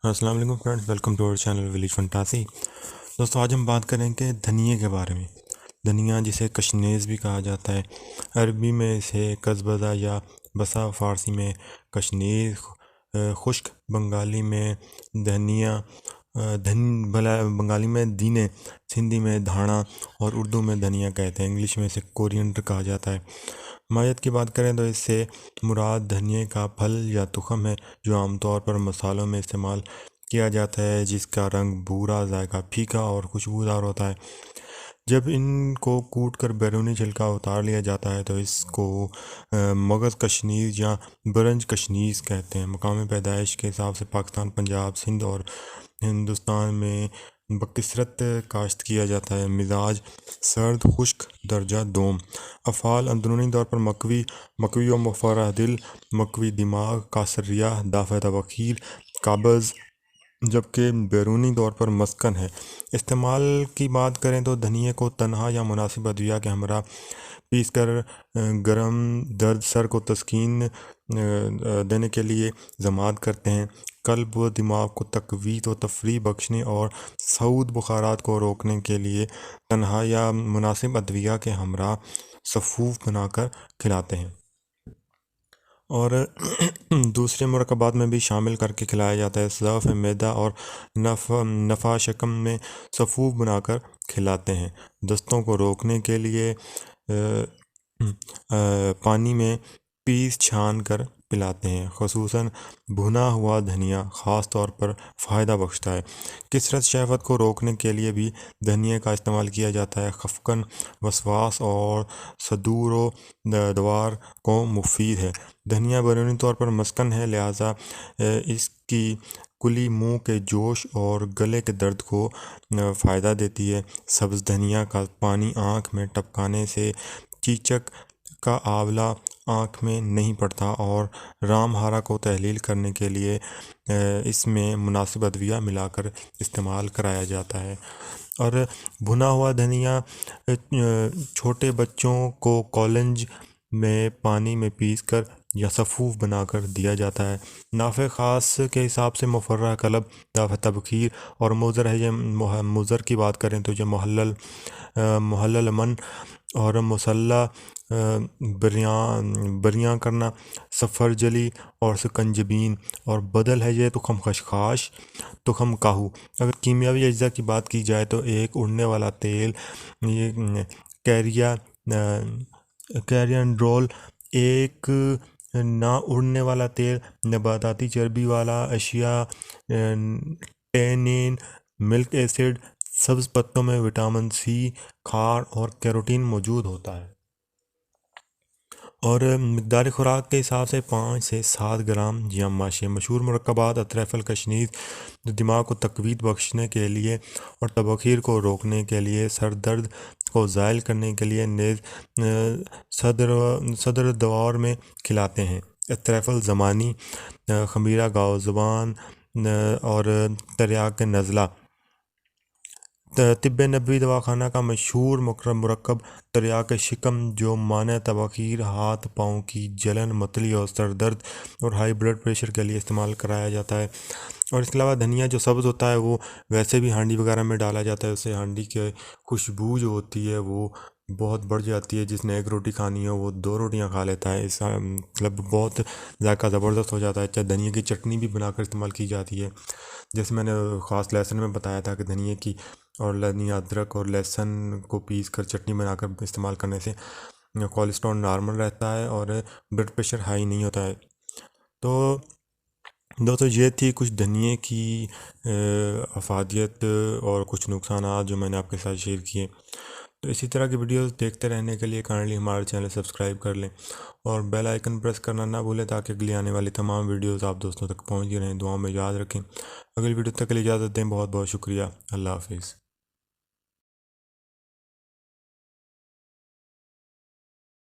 السلام علیکم friends, welcome to اور چینل ولیج فنٹاسی۔ دوستو آج ہم بات کریں کہ دھنیے کے بارے میں۔ دھنیا جسے کشنیز بھی کہا جاتا ہے، عربی میں اسے کزبزہ یا بسا، فارسی میں کشنیز، خشک بنگالی میں دھنیا، بنگالی میں دینے، سندھی میں دھانا اور اردو میں دھنیا کہتے ہیں۔ انگلش میں اسے کورینڈر کہا جاتا ہے۔ ماہیت کی بات کریں تو اس سے مراد دھنیے کا پھل یا تخم ہے، جو عام طور پر مسالوں میں استعمال کیا جاتا ہے، جس کا رنگ بھورا، ذائقہ پھیکا اور خوشبودار ہوتا ہے۔ جب ان کو کوٹ کر بیرونی چھلکا اتار لیا جاتا ہے تو اس کو مغز کشنیز یا برنج کشنیز کہتے ہیں۔ مقام پیدائش کے حساب سے پاکستان، پنجاب، سندھ اور ہندوستان میں بکثرت کاشت کیا جاتا ہے۔ مزاج سرد خشک، درجہ دوم۔ افعال اندرونی طور پر مکوی و مفرح دل، مکوی دماغ، کاسریہ، دافع تبخیر، قابض، جبکہ بیرونی طور پر مسکن ہے۔ استعمال کی بات کریں تو دھنیے کو تنہا یا مناسب ادویہ کے ہمراہ پیس کر گرم درد سر کو تسکین دینے کے لیے ضماد کرتے ہیں۔ قلب و دماغ کو تقویت و تفریح بخشنے اور صعود بخارات کو روکنے کے لیے تنہا یا مناسب ادویہ کے ہمراہ سفوف بنا کر کھلاتے ہیں، اور دوسرے مرکبات میں بھی شامل کر کے کھلایا جاتا ہے۔ ضعف معدہ اور نفع شکم میں سفوف بنا کر کھلاتے ہیں۔ دستوں کو روکنے کے لیے پانی میں پیس چھان کر پلاتے ہیں۔ خصوصاً بھنا ہوا دھنیا خاص طور پر فائدہ بخشتا ہے۔ کثرت شہوت کو روکنے کے لیے بھی دھنیے کا استعمال کیا جاتا ہے۔ خفقان، وسواس اور صدور و دوار کو مفید ہے۔ دھنیا بیرونی طور پر مسکن ہے، لہٰذا اس کی کلی منہ کے جوش اور گلے کے درد کو فائدہ دیتی ہے۔ سبز دھنیا کا پانی آنکھ میں ٹپکانے سے چیچک کا آولا آنکھ میں نہیں پڑتا، اور رام ہارا کو تحلیل کرنے کے لیے اس میں مناسب ادویہ ملا کر استعمال کرایا جاتا ہے۔ اور بھنا ہوا دھنیا چھوٹے بچوں کو کولنج میں پانی میں پیس کر یا سفوف بنا کر دیا جاتا ہے۔ نافع خاص کے حساب سے مفرح قلب، دافع تبخیر اور مضر ہے۔ یہ مضر کی بات کریں تو یہ محلل من اور مسلح بریاں کرنا، سفر جلی اور سکنجبین، اور بدل ہے یہ تخم خشخاش، تخم کاہو۔ اگر کیمیاوی اجزاء کی بات کی جائے تو ایک اڑنے والا تیل، کیرینڈرول، ایک نہ اڑنے والا تیل، نباتاتی چربی والا اشیاء، ٹینین، ملک ایسڈ، سبز پتوں میں وٹامن سی، کھار اور کیروٹین موجود ہوتا ہے۔ اور مقدار خوراک کے حساب سے 5 سے 7 گرام یا ماشیہ۔ مشہور مرکبات: اطراف الکشنیز، جو دماغ کو تقویت بخشنے کے لیے اور تبخیر کو روکنے کے لیے، سر درد کو زائل کرنے کے لیے نیز صدر دوار میں کھلاتے ہیں۔ اطراف الزمانی، خمیرہ گاؤ زبان اور تریاک نزلہ۔ طب نبوی دواخانہ کا مشہور مرکب تریاک شکم، جو مانع تبخیر، ہاتھ پاؤں کی جلن، متلی اور سر درد اور ہائی بلڈ پریشر کے لیے استعمال کرایا جاتا ہے۔ اور اس کے علاوہ دھنیا جو سبز ہوتا ہے وہ ویسے بھی ہانڈی وغیرہ میں ڈالا جاتا ہے، اس سے ہانڈی کی خوشبو جو ہوتی ہے وہ بہت بڑھ جاتی ہے۔ جس نے ایک روٹی کھانی ہو وہ 2 روٹیاں کھا لیتا ہے، اس مطلب بہت ذائقہ زبردست ہو جاتا ہے۔ چاہے دھنیا کی چٹنی بھی بنا کر استعمال کی جاتی ہے، جیسے میں نے خاص لیسن میں بتایا تھا کہ دھنیا کی اور ادرک اور لہسن کو پیس کر چٹنی بنا کر استعمال کرنے سے کولیسٹرول نارمل رہتا ہے اور بلڈ پریشر ہائی نہیں ہوتا ہے۔ تو دوستو یہ تھی کچھ دھنیے کی افادیت اور کچھ نقصانات جو میں نے آپ کے ساتھ شیئر کیے۔ تو اسی طرح کی ویڈیوز دیکھتے رہنے کے لیے کائنڈلی ہمارے چینل سبسکرائب کر لیں اور بیل آئیکن پریس کرنا نہ بھولیں، تاکہ اگلی آنے والی تمام ویڈیوز آپ دوستوں تک پہنچ رہیں۔ دعاؤں میں یاد رکھیں۔ اگلی ویڈیو تک کے لیے اجازت دیں۔ بہت بہت شکریہ۔ اللہ حافظ۔